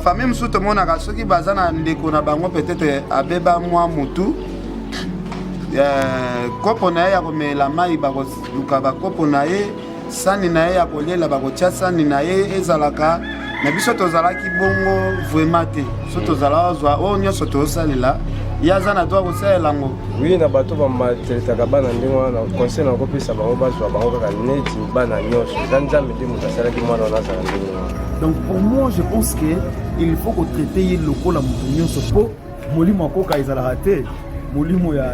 famille mosusu tomonaka soki baza na ndeko na bango peut-être abeba mwa mutu kopo na ye ya komela mai bakoluka bakopo na ye sani na ye ya kolela bakotia sani na ye ezalaka na biso tozalaki bongo vraiment te so tozala ozwa oyo nyonso tozosalela ye aza na droit kosalela yango. Oui, na bato bamateletaka bana ndenge wana conseil na kopesa bango bazwa bango kaka neti bana nyonso eza nzambe nde moto asalaki mwana wana azala ndenge wana. Donc pour moi je pense que il faut kotraite ye lokola moto nyonso mpo molimo akoka ezalaka te molimo ya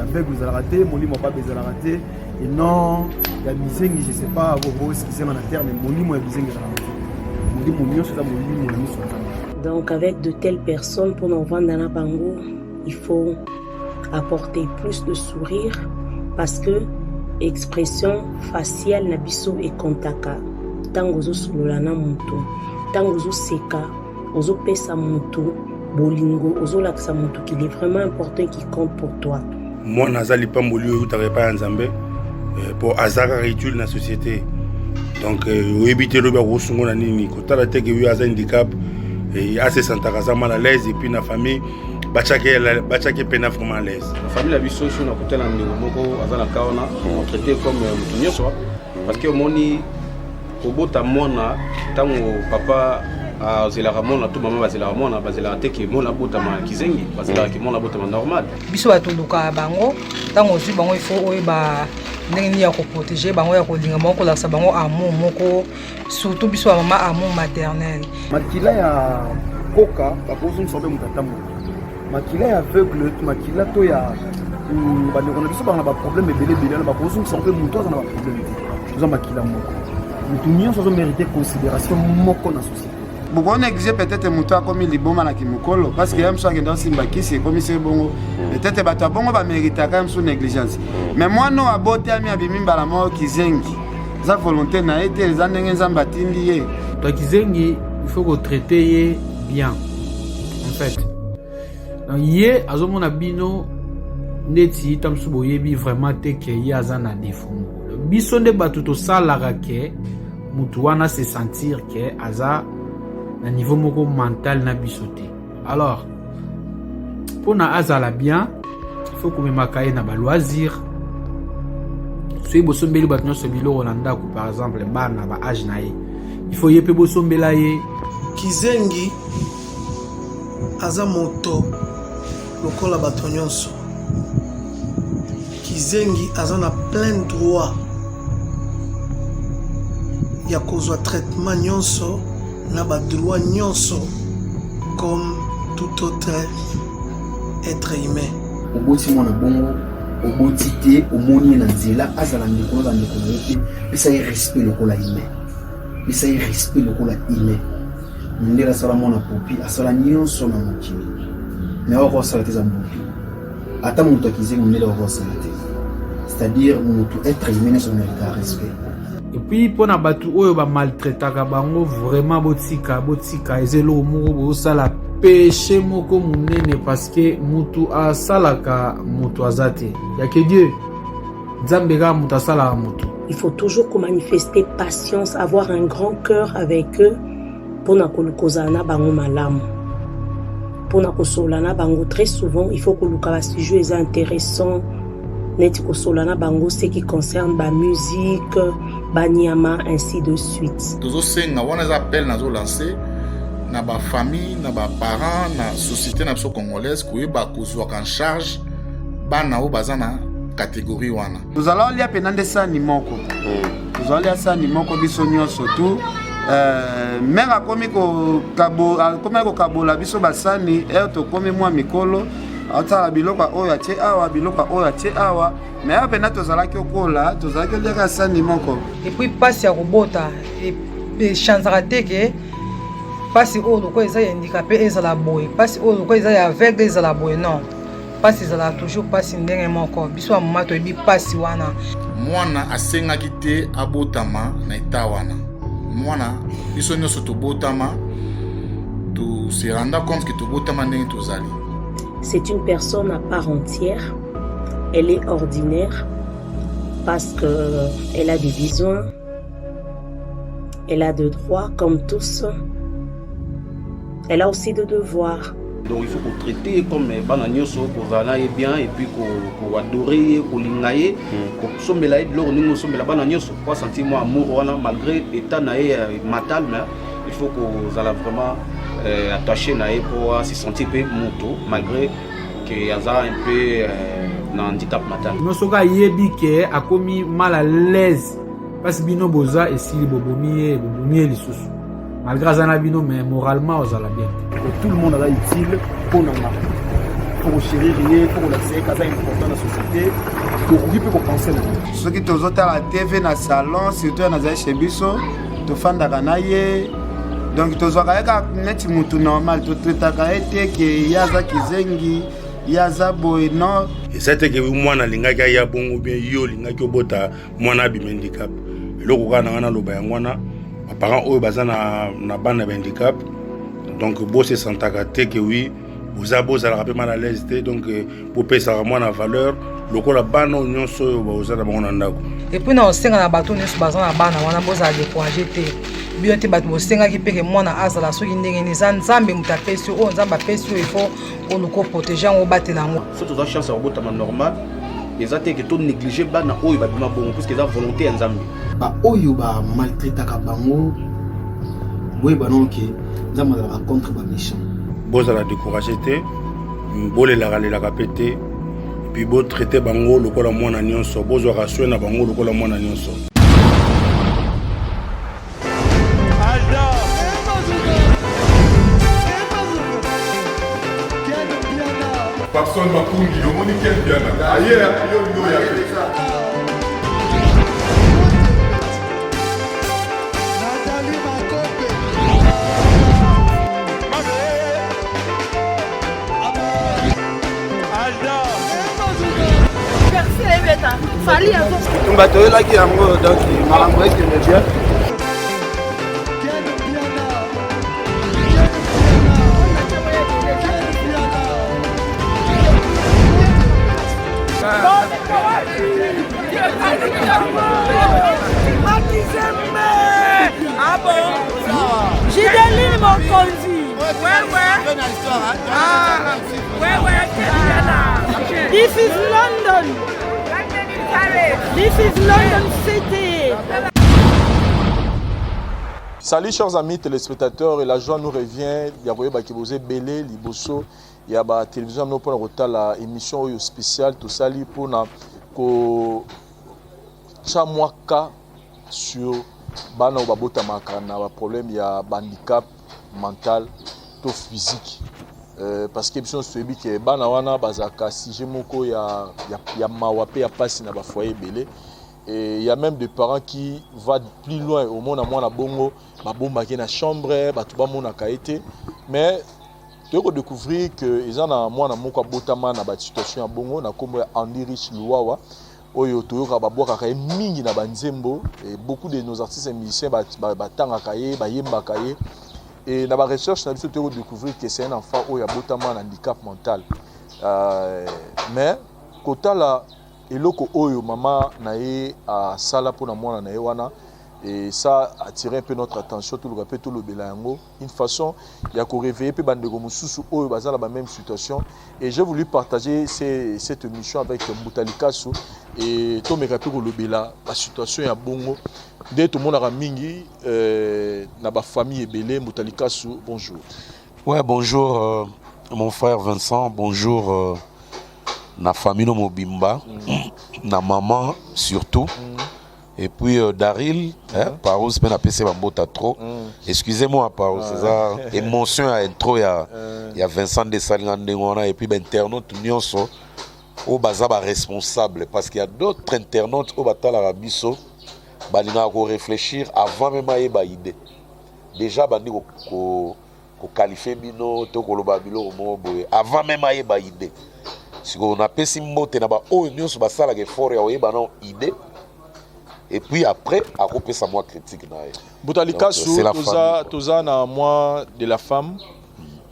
aveugle ezalaka te molimo apaba ezalaka te et non ya bizengi je sais pas boeskisema na terme molimo ya bizengi ezalaka te molimo nyonso eza molimo na miso ya nzambe. Donc avec de telles personnes pour nous vendre dans la bango, il faut apporter plus de sourire parce que expression faciale na biso et kontaka tango zo solola na mutu tango zo seka ozo pesa mutu bolingo ozo laksa mutu qui est vraiment important qui compte pour toi. Moi nazali pamboli oyo utaka nzambe pour azaka rituel na société. Donc éviter le barosungo na nini kotala teke wi aza handicap et assez sentaka za mal à l'aise et puis na famille bachake pena vraiment à l'aise. La famille la biso sur na kotela ndingo moko azala kaona on traité comme mutu nyonso parce que moni obota mona tango papa azelaka mona to mama bazelaka mona bazelaka te ke mona botama kizengi bazelaka ke mona botama normal biso batuluka bango tango ozwi bango il faut oyeba ndenge nini ya koprotéger bango ya kolinga bango kolakisa bango amour moko surtout biso ya mama amour maternel. Makila ya koka bakozongisa mpe moto atambola makila ya aveugle makila to ya bandeko na biso bana baproblème ebele na bakozongisa mpe moto aza na baproblème te oza makila moko moto nyonso azomérite considération moko na société. Beaucoup négligé peut-être mutu akomi liboma na kimukolo parce que yam so akenda simba kisi ekomi se bongo peut-être bato bongo ba mérita quand même sous négligence mais moi no abote ami abimi mbala mo kizengi za volonté na été les ndenge nzamba atindi ye to kizengi il faut ko traiter ye bien en fait donc ye azomona bino neti tamsu boyebi vraiment te ke ye azana défaut biso nde bato to salaka ke mutu wana se sentir ke aza na niveau moko mental na bisoté. Alors pour na azala bien il faut que memaka ye na ba loisir soki bosombeli bato nyonso biloko na ndako par exemple bana ba age na ye il faut ye mpe bosombela ye. Kizengi aza moto lokola bato nyonso Kizengi aza na plein droit ya kozwa traitement nyonso na ba droit nyonso comme tout autre être humain. Oboti mona bongo oboti te omoni na nzela azala ndeko na ndeko na yote pesa ye respect lokola humain pesa ye respect lokola humain ndela sala mona popi asala nyonso na mokili mais oko sala te za mbopi ata mutu akizengi ndela oko sala te c'est-à-dire mutu être humain son respect. Et puis pour na batu oyo ba maltraitaka bango vraiment botika ezelo moko bosala péché moko munene parce que mutu asalaka mutu azate ya ke Dieu nzambe ka mutu asala mutu. Il faut toujours manifester patience, avoir un grand cœur avec eux pour na kolukozana bango malamu pour na kosolana bango. Très souvent il faut que le sujet est intéressant net kosolana bango ce qui concerne ba musique banyama ainsi de suite. Tozo senga wana za appel nazo lancer na ba famille na ba parents na société na biso congolaise ko yeba kozwa en charge bana o bazana catégorie wana. Tozala lia penande sani moko. Tozala lia sani moko biso nyonso tout mera komi ko kabola biso basani to komi mwa mikolo ata biloko oyo atie awa biloko oyo atie awa mais apena tozalaki okola tozalaki liaka sani moko et puis passe ya robota et chanzaka teke passe oyo loko eza ya handicapé ezala boye passe oyo loko eza ya aveugle ezala boye non passe ezala toujours passe ndenge moko biso ya mama toyebi passe wana mwana asengaki te abotama na eta wana mwana biso nyonso tobotama to se renda compte que tobotama ndenge tozali. C'est une personne à part entière. Elle est ordinaire parce qu'elle a des besoins, elle a des droits comme tous. Elle a aussi des devoirs. Donc il faut qu'on traite comme bana nyonso ko zala bien et puis ko adorer ko lingaye ko sombela de l'or ningo sombela bana nyonso pour sentir moi amour wana malgré état naé mental mais il faut qu'on zala vraiment attaché naé pour se sentir peu moto malgré que yaza un peu na handicap mental. Nyonso ka yebi ke akomi mal à l'aise parce que bino boza esili bobomi lisusu. Malgré ça, mais moralement, on a bien. Tout le monde est utile pour nous. Pour chérir, pour la sécurité, c'est important dans la société. Pour occuper, pour penser. Ceux qui sont à la TV, dans le salon, surtout dans les chez Bisso, tu fais des ganailles. Donc, tu es normal. Tu traites qu'il y a des kizengi, il y a des boynos. Et c'est que moi, je suis un peu bon ou bien yo, je suis un peu handicap. Et là, je suis mes parents eux baza na bande de handicap donc bo se sentaka te que oui vous abo ça rappelle mal à l'aise donc pour payer ça vraiment la valeur lokola bana nyonso baza na bango ndako et puis na osenga na bato nyonso baza na bana wana boza décourager te bien te bato bosenga ki peke mwana azala soki ndenge ni za nzambe mutapesi o nzamba pesi il faut on nous protéger on battre na moi surtout za chance robota normal les attaques que tout négliger bana oyo ba bima bon parce que za volonté nzambe ba oyo ba maltraita ka bango boy banon ke nzambe la contre ba méchant boza la décourager te bolé la kapete puis bo traiter bango lokola mwana nyonso bozo rassurer na bango lokola mwana nyonso. Personne m'a conduit, le monde est bien. Ailleurs, il y a Gideline mon conduit. Ouais. Ah, ouais. This is London. This is London City. Salut chers amis téléspectateurs, et la joie nous revient. Il y a Bakibose Belé, Liboso, il y a la télévision nous pour la émission spéciale tout ça pour na ko chamwaka sur bana babota makana ba problème il y a handicap mental to physique parce que biso soyebi ke bana wana bazaka si moko ya mawape ya pasi na ba foyer belé. Et il y a même des parents qui vont plus loin au monde à moi la bongo ma bomba qui est dans la chambre batuba mon akaité mais tu vas découvrir que ils ont na moi na moko botama na ba situation à bongo na comme Andy Rich Luwawa oyo toyoka ba boka ka mingi na banzembo et beaucoup de nos artistes et musiciens batanga kaye ba yemba kaye et na ba recherche na biso tu vas découvrir que c'est un enfant oyo botama na handicap mental mais kota la eloko oyo mama nae a sala pour na mwana nae wana et ça a attiré un peu notre attention tout le rappel tout le belango une façon il y a ko réveiller pe bandeko mususu oyo bazala ba même situation et j'ai voulu partager cette émission avec Mutalikasu et to me rappel ko le bela la situation ya bongo dès tout le monde a mingi na ba famille ebele Mutalikasu bonjour. Ouais bonjour mon frère Vincent bonjour na famille no mobimba na maman surtout et puis Daryl Paro c'est pas PC bambota trop excusez-moi Paro c'est ça émotion à intro ya Vincent de Salingandengona et puis internaute nyonso au bazaba responsable parce qu'il y a d'autres internautes au batala rabiso balinga ko réfléchir avant même ayeba idée déjà bandi ko qualifier bino to ko loba bilo mo boye avant même ayeba idée. Si on a payé Simbote na ba o nyos ba sala ke fort ya oyeba non idée et puis après à couper sa moi critique na. Mutalikasu toza na moi de la femme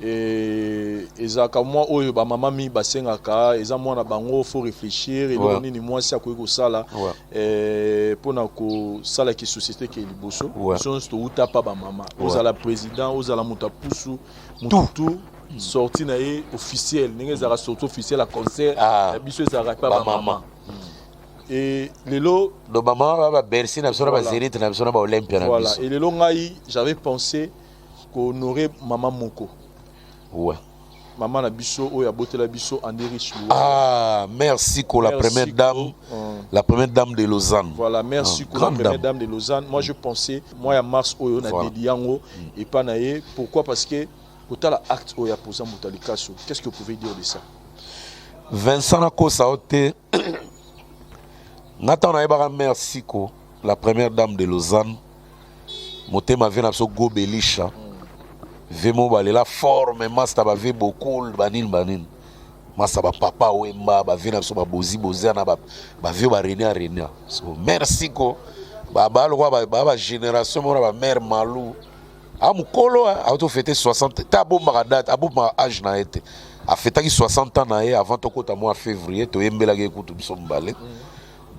et ezaka moi oyo ba mama mi basengaka eza mwana bango faut réfléchir et Ouais. nini moi si akoki kosala mpona kosala ki société ke liboso sonso touta pa ba mama ozala président ozala moto apusu mutu sorti na ye officiel ndenge ezalaka sorti officiel à concert ya biso ezalaka pa ba mama et lelo do mama ba Bercy na biso na ba Zénith na biso na ba Olympia na voilà biso. et lelo ngai j'avais pensé qu'honorer maman moko. Ouais. Maman na biso oyo abotela biso André Riche. Ah, merci ko la première dame. La première dame de Lausanne. Voilà, merci ko la première dame de Lausanne. Moi je pensais moi ya mars oyo na dédiango et pas naé. Pourquoi? Parce que kotala acte oyo posa mutalikaso. Qu'est-ce que vous pouvez dire de ça? Vincent Nako Saote. Nathan Naïbara merci ko la première dame de Lausanne. Motema vient à so go belisha. Vemo balela forme master ba ve beaucoup banin. Master ba papa wemba ba vient à so ba bozi na ba ve ba renia. So merci ko ba lo ba génération mona ba mère malou. A mukolo a auto fêté 60 ta bomba date a bomba âge na été. A fêté 60 ans na avant to kota mois février to yembela ke kutu biso mbale.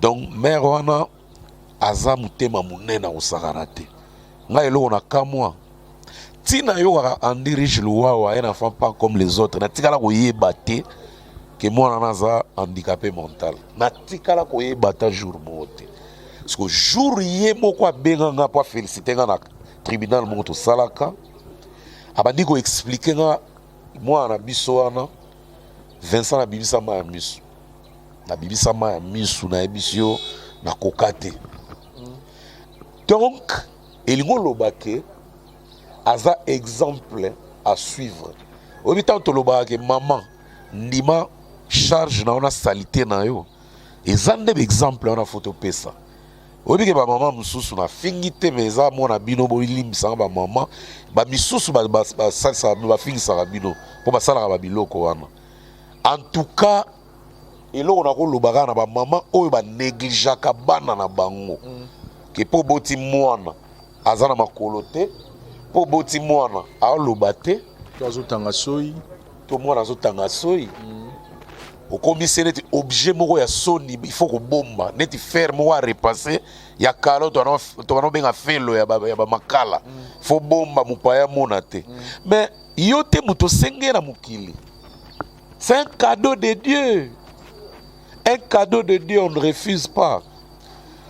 Donc mère wana aza mutema munena osakana te. Nga eloko na kamwa tina yo Andy Riche Luwawa un enfant pas comme les autres na tikala ko yeba te que moi naza handicapé mental na tikala ko yeba ta jour mote parce que jour yé moko benga nga po féliciter nga na tribunal mo to salaka abandi ko expliquer nga moi na biso wana Vincent na bibisa ma misu na bibisa ma misu na ebisio na kokate donc elingo lobake aza exemple à suivre. Obitan to lobake maman ndima charge na ona salité na yo. Ezande exemple ona photo pesa. Obike ba maman mususu na fingite meza mona bino bo limbisa ba maman ba misusu ba salsa ba fingisa bino po ba sala ba biloko wana. En tout cas eloko na ko lobaka na ba maman oyo ba négligeaka bana na bango. Que po boti mwana azana makolo te po boti mwana aloba te to azotanga soyi to mwana azotanga soyi okombisi neti objet moko ya soni il faut kobomba neti fer moko arepase ya kala to banobenga felo ya bamakala faut bomba mopaya mona te mais yo te moto osenge na mokili c'est un cadeau de Dieu, un cadeau de Dieu, on ne refuse pas.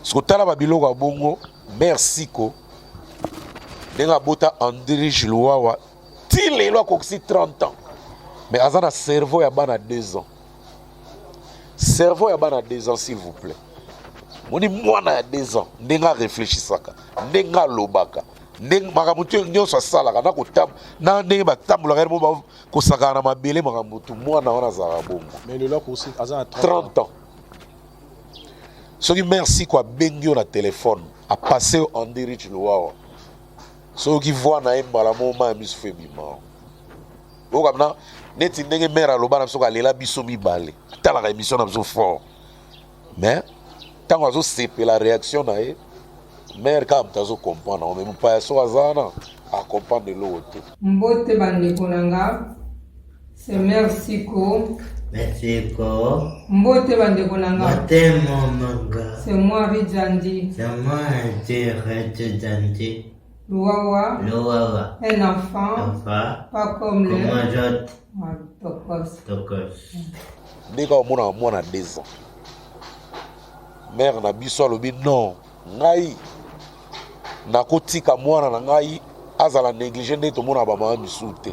Ce que tu as babiloko a bongo merci ko denga bota André Riche Luwawa til lelo akoksi 30 ans mais azana cerveau ya bana 2 ans cerveau ya bana 2 ans s'il vous plaît moni mwana ya 2 ans ndenga réfléchissaka ndenga lobaka ndenga makamutu nyonso asalaka na kotam na ndenge batambulaka mo kosaka na mabele makamutu mwana wana azala bongo mais lelo akoksi azana 30 ans. Soki merci quoi bengio na téléphone a passé au André Riche Luwawa. Soki voit na mbala moma misu febima. O kamna neti ndenge mera lobana soka lela biso mibale. Tala ka émission na biso fort. Mais tango azo sepe la réaction na e mère kam tazo comprendre on même pas so azana a comprendre de l'autre. Mbote bandeko nanga. C'est merci ko. Merci ko. Mbote bandeko nanga. Mbote manga. C'est moi Ridjandi. C'est moi Ridjandi. Luwawa. Luwawa. Un enfant. Pas comme les autres. Tokos. Ndeka omona mwana 2 ans. Mère na biso alobi non ngai nakotika mwana na ngai azala négligé nde tomona ba mama misu te.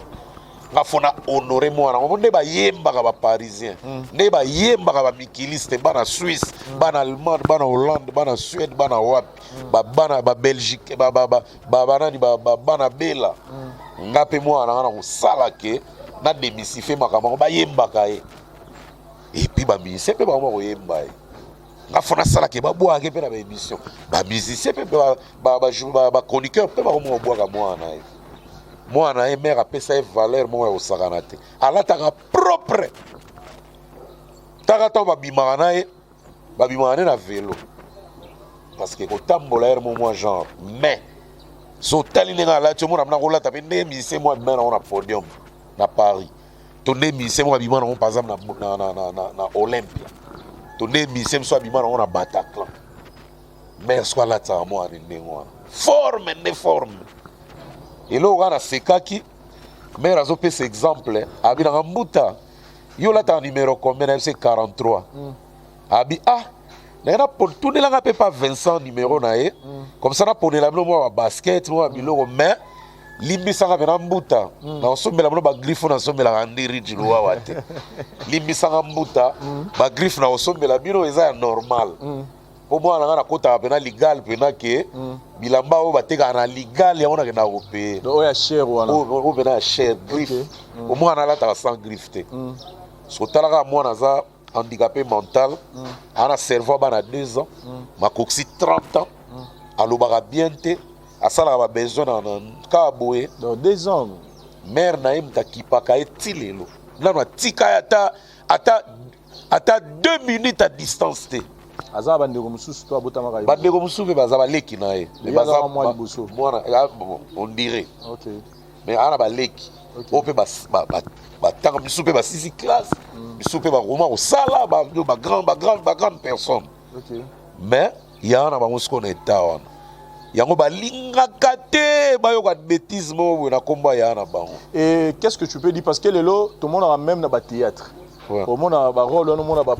Nga fona honorer mwana nde ba yembaka ba parisien nde ba yembaka ba mikiliste bana Suisse bana Allemagne bana Hollande bana Suède bana wapi bana ba Belgique bana bela nga pe mwana ngana kosala ke na démystifier makambo ba yembaka ye et puis ba musicien pe ba ko yemba ye nga fona sala ke ba boaka pe na ba émission ba musicien pe ba chroniqueur pe ba ko boaka mwana ye mwana ye mère apesa ye valeur moko ya kosakana te alataka propre taka ntango babimaka na ye babimaka ne na velo parce que kotambola ere mo mwa genre mais so otali ndenge alati omona mna kolata mpe ndenge musicien mwa bima nango na podium na Paris. Tonné misé moi bimana on par exemple na Olympia. Tonné misé moi bimana on na Bataclan. Mais soit là ça moi ndengwa. Forme ne forme. Et là on a sekaki mais razo pe cet exemple abi na mbuta. Yo là ta numéro combien c'est 43. Abi na pour tout ne la pas Vincent numéro na e. Comme ça na pour la moi basket moi biloko mais limbisanga bena mbuta na osombela mono ba griffe na osombela andiri jiluwa wate limbisanga mbuta ba griffe na osombela bino eza ya normal po mwana na kota bena legal pena ke bilamba o bateka na legal ya ona ke na opé o ya cher wana o bena cher griffe o mwana la ta sans griffe te so talaka mwana za handicapé mental ana cerveau bana 2 ans makoksi 30 ans alobaka bien te asala ba besoin na kaboé dans 2 ans mère naim takipaka etilelo nana tika ata 2 minutes à distance te azaba bandeko mususu to abotama ka bandeko mususu bazaba leki na ye mais bazaba moi liboso mwana on dirait OK mais ana ba leki ope ba tanga mususu pe ba 6 classe mususu pe ba roma au sala ba grande personne OK mais yana ba musko na état yango balingaka te bayoka bêtise mo na komba yana bango. Et qu'est-ce que tu peux dire parce que lelo tout le monde a même na ba théâtre au monde a ba rôle no monde ba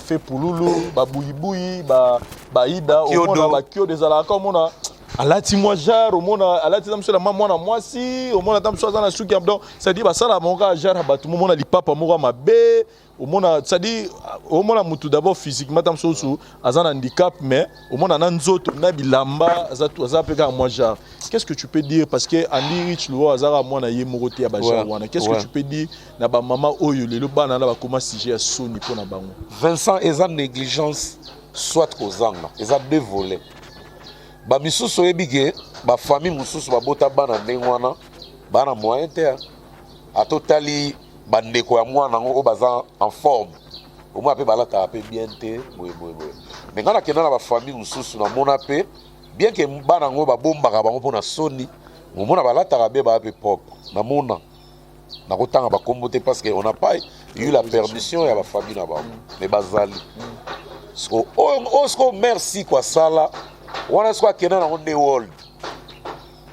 fait pululu ba buyibuyi ba ida au monde ba kio des ala comme on a alati moi jar au monde alati tam sur la maman na moi si au monde tam sur na suki donc ça dit ba sala mon gars jar ba tout le monde li papa mo ma bé au monde ça dit au monde mutu d'abord physiquement tam so azana handicap mais au monde na nzoto na bilamba za peka moi jar qu'est-ce que tu peux dire parce que Andy Rich lo azara moi na ye morote ya ba jar wana qu'est-ce que tu peux dire na ba maman oyo lelo bana na ba comment sujet ya soni pour na bango Vincent eza négligence soit kozanga eza 2 volets ba misusu ebige ba famille mususu ba bota bana ndengwana bana moyen te atotali bandeko ya mwana ngo baza en forme au moins pe balata pe bien te boye mais ngana kena na ba famille mususu na mona pe bien que bana ngo ba bombaka bango pona soni mo mona balata be ba pe propre na mona na kotanga ba kombo te parce que on n'a pas eu la permission ya ba famille na ba mais bazali so on merci quoi sala wana swa kena na onde world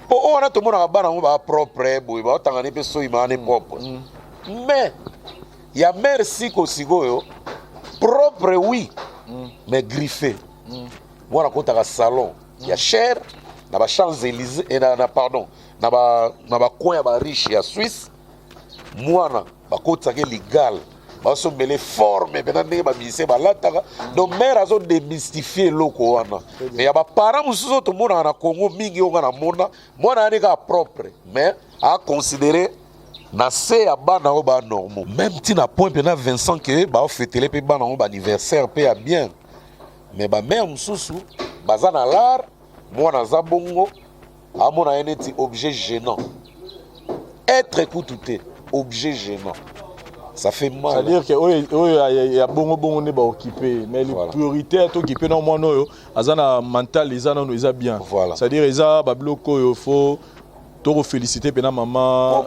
po ona to mona bana ngo ba propre boye ba tanga ne pe so imane propre mais ya merci ko sigoyo propre oui mais griffé wana kota ka salon ya cher na ba Champs-Élysées et na pardon na ba coin ya ba riche ya Suisse mwana ba kota ke legal ba so mele forme bena ndenge ba mise ba lataka donc mère azo démystifier loko wana mais ya ba parents mususu to mona na Congo mingi onga na mona mwana anika propre mais a considérer na se ya bana o ba normaux même ti na point pena Vincent que ba fêter pe bana o ba anniversaire pe ya bien mais ba mère mususu baza na lar mwana za bongo amona eneti objet gênant être écouté objet gênant ça fait mal c'est-à-dire que il y a bongo ne ba occupé mais les priorités to occupé non moi no azana mental les ana no eza bien c'est-à-dire eza ba bloko yo faut to féliciter pena maman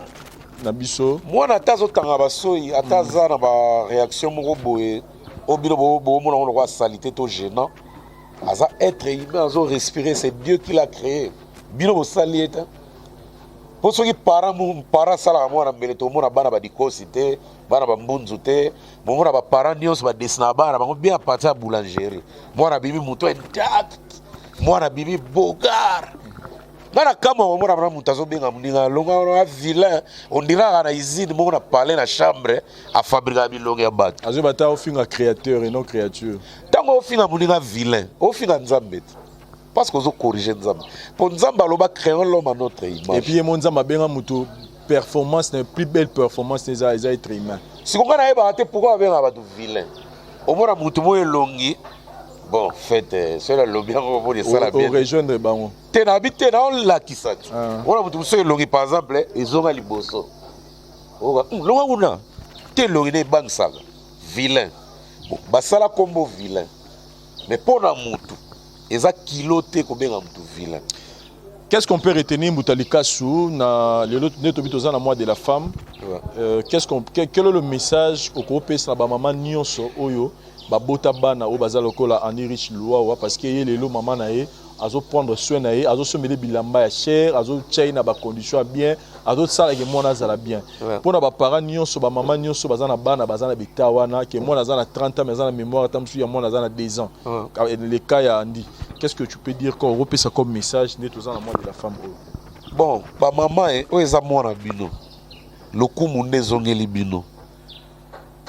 na biso mwana tazo tanga basoyi ataza na ba réaction moko boye obino bo mona on le salité to gênant aza être humain azo respirer c'est Dieu qui l'a créé bino bo salieta pour ceux qui para sala mwana mbele to mona bana ba dikosi te bana ba mbunzu te mona ba parents nyos ba desna bana ba bien partir à boulangerie mwana bibi muto intact mwana bibi bogar ngana kama mwana mwana mutazo benga mninga longa na vilain on dira na usine mona parler na chambre à fabriquer bilongo ya bato azo bata ofinga créateur et non créature tango ofinga mninga vilain ofinga nzambe parce que vous corrigez nzambe pour nzambe aloba créons l'homme à notre image et puis mon nzambe benga muto performance n'est plus belle performance les être humain si on a eba te pourquoi benga ba vilain au mona muto mo elongi bon fait c'est le bien pour les salles bien rejoindre bango te na habité na on la kisatu on a muto so elongi par exemple ezonga liboso oga longa kuna te longi ne bank saga vilain bon basala combo vilain mais pour na muto eza kiloté ko benga muto vilain. Qu'est-ce qu'on peut retenir Moutalika Sou na le neto bitoza na mois de la femme Quel est le message au groupe sa ba maman nyonso oyo ba bota bana o bazalo kola ani riche loi parce que les lo maman na ye azo prendre soin na ye azo someli bilamba ya cher azo tchai na ba condition bien azo sala ke mwana zala bien pona ba parents nyonso ba maman nyonso bazana bana bazana bitawana ke mwana zana 30 ans bazana mémoire tamsu ya mwana zana 2 ans le cas ya Andi qu'est-ce que tu peux dire qu'on repère ça comme message né tous en moi de la femme bon ba maman o eza mwana bino lokumu nde ezongeli bino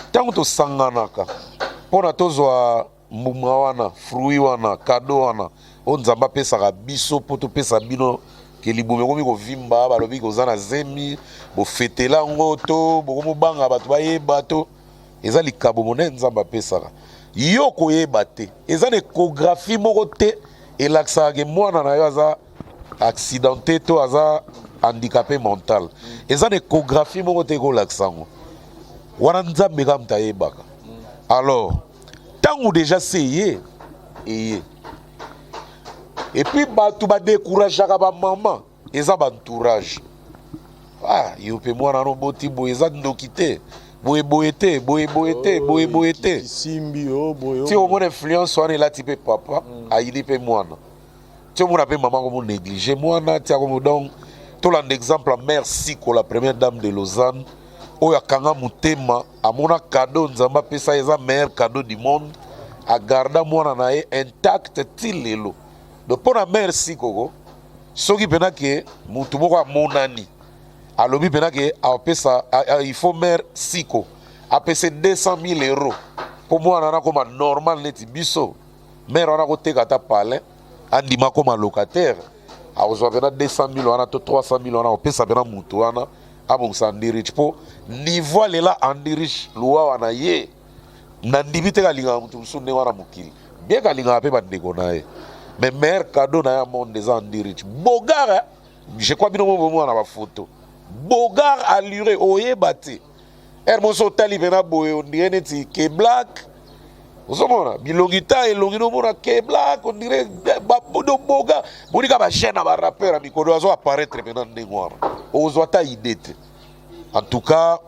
ntango tosanganaka mpona tozwa mbuma wana fruit wana kado wana o nzambe apesaka biso mpo topesa bino ke libumu ekomi kovimba balobi koza na zemi bofetela yango to bokomobanga bato bayeba to eza likabo mone nzambe apesaka yo koyeba te eza na échographie moko te elakisaka ke mwana na yo aza accidenté to aza handicapé mental eza na échographie moko te ekolakisa yango wana nzambe kaka mutu ayebaka alors ntango déjà se ye eye et puis bato badécourageaka bamama eza baentourage yo mpe mwana no boti boye eza ndoki te boyeboye te boyeboye te ti omona influence wana elati mpe papa ayini mpe mwana ti omona mpe mama komo néglige mwana ti akomo donc tolanda exemple ya mère Siko la première dame de Lausanne oyo akanga motema amona cadeau nzambe apesa eza meilleur cadeau du monde agarda mwana na ye intact ti lelo donc mpo na mère Siko soki mpena ke mutu moko amonani alobi mpena ke apesa il faut mère Siko apese 200 000 euros mpo mwana wana koma normal neti biso mère wana koteka ata palin andima koma locataire akozwa mpena 200 000 wana to 300 000 wana opesa mpena mutu wana abongisa andirich mpo niveau alela andirich luwa wana ye nandimi te kalingaka mutu mosusu nde wana mokili bien kalingaka mpe bandeko na ye mais meilleur cadeau na ya monde eza andirich bogar je crois bino momona na bafoto bogar alluré oyeba te ere moso otali mpena boye ondire neti ke black ozomona bilongi ta elongi nomona ke black ondire babodo boga monika bachaine na barapeur ya mikolo azo apparaître mpena ndenge wana ozwa ta idée te en tout cas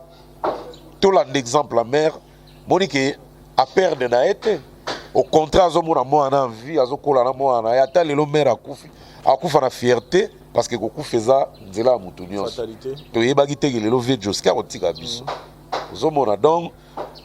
tolanda exemple la mère monike aperde na ye te au contraire azomona mwana na vie azokola na mwana na ye ata lelo mère akufa na fierté parce que kokufa eza nzela ya motu nyonso toyebaki teke lelo vie joska kotika biso ozomona donc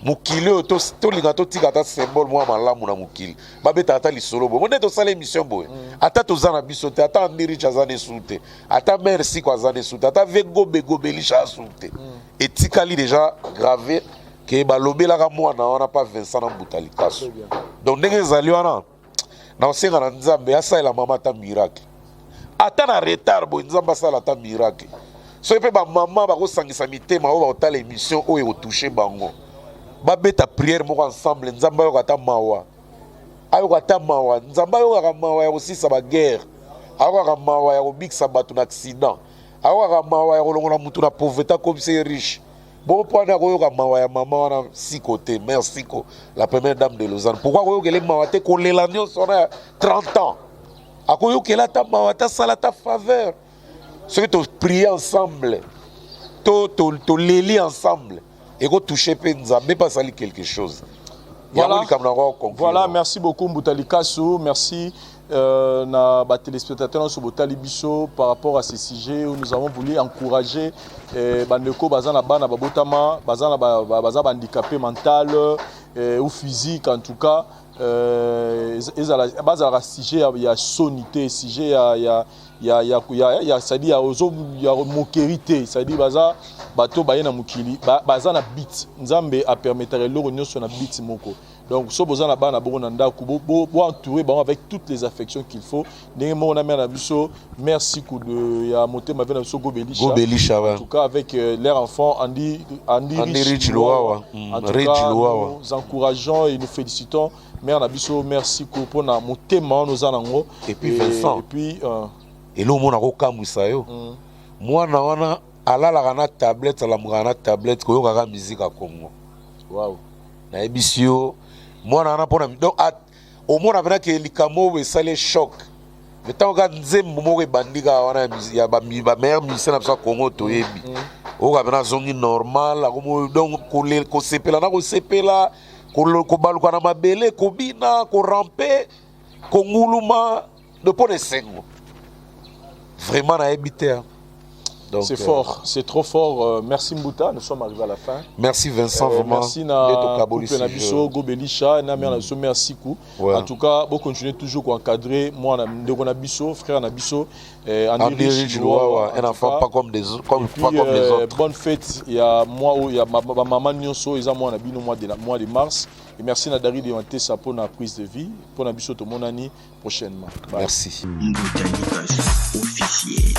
mokili oyo tolinga totika ata symbole mwa malamu na mokili babeta ata lisolo boye monde tosala émission boye ata toza na biso te ata andirich aza nesu te ata mère Siko aza nesu te ata vegobegobelisha asu te etikali déjà gravé ke balobelaka mwana wana pa Vincent na mbuta likaso donc ndenge ezali wana na osenga na nzambe asalela mama ata miracle ata na retard boye nzambe asala ata miracle soki mpe bamama bakosangisa mitema oyo bakotala émission oyo ekotouche bango babeta prière moko ensemble nzambe ayoka ata mawa nzambe ayokaka mawa ya kosisa baguerre ayokaka mawa ya kobikisa bato na accident ayokaka mawa ya kolongola mutu na pauvreté akomisa ye riche bongo mpo wana akoyoka mawa ya mama wana Siko te mère Siko la première dame de Lausanne pourquoi akoyokele mawa te kolela nyonso wana ya 30 ans akoyokela ata mawa tasala ata faveur soki toprie ensemble toleli ensemble ekotouche mpe nzambe mpe asali quelque chose. Voilà, merci beaucoup Mboutali Kassou, merci na ba téléspectateurs sur Botali Bisso par rapport à ces sujets où nous avons voulu encourager bandeko bazana bana babotama bazana baza handicapé mental ou physique en tout cas bazala sujet ya sonité sujet ya c'est-à-dire ya mokerité c'est-à-dire baza bato baye na mukili baza na bit nzambe a permettre loro nyonso na bit moko donc so boza na bana bongo na ndako bo entourer ba avec toutes les affections qu'il faut ndenge mo na mena biso merci coup de ya motema vena biso gobelisha en tout cas avec leur enfant Andi Rich Loawa nous encourageons et nous félicitons mère na biso merci coup pour na motema nous anango et puis Vincent et puis et lo mona ko kamwisa yo mwana wana alalaka na tablette alamukaka na tablette koyokaka musique ya Congo wow nayebisi yo mwana wana mpona donc omona mpena ke likambo oyo esali choc me ntango kaka nzembo moko ebandika wana ya bameilleur musicien na biso ya Congo toyebi oka bena zongi normal donc kosepela na kosepela kobaluka na mabele kobina korampe konguluma de mpo na esengo vraiment nayebi te. C'est fort, c'est trop fort. Merci Mbouta, nous sommes arrivés à la fin. Merci Vincent, vraiment. Merci na couple Nabiso, Gobelisha, na mère Nabiso, merci beaucoup. En tout cas, vous continuez toujours à encadrer moi Nabiso, frère Nabiso, Andy Rich, un enfant pas comme les autres, comme les autres. Bonne fête, il y a moi, il y a ma maman Nyonso, ils ont moi Nabino mois de mars. Et merci Nadari de monter ça pour la prise de vie, pour Nabiso tout mon année prochainement. Merci. Mbouta Lucas, officier.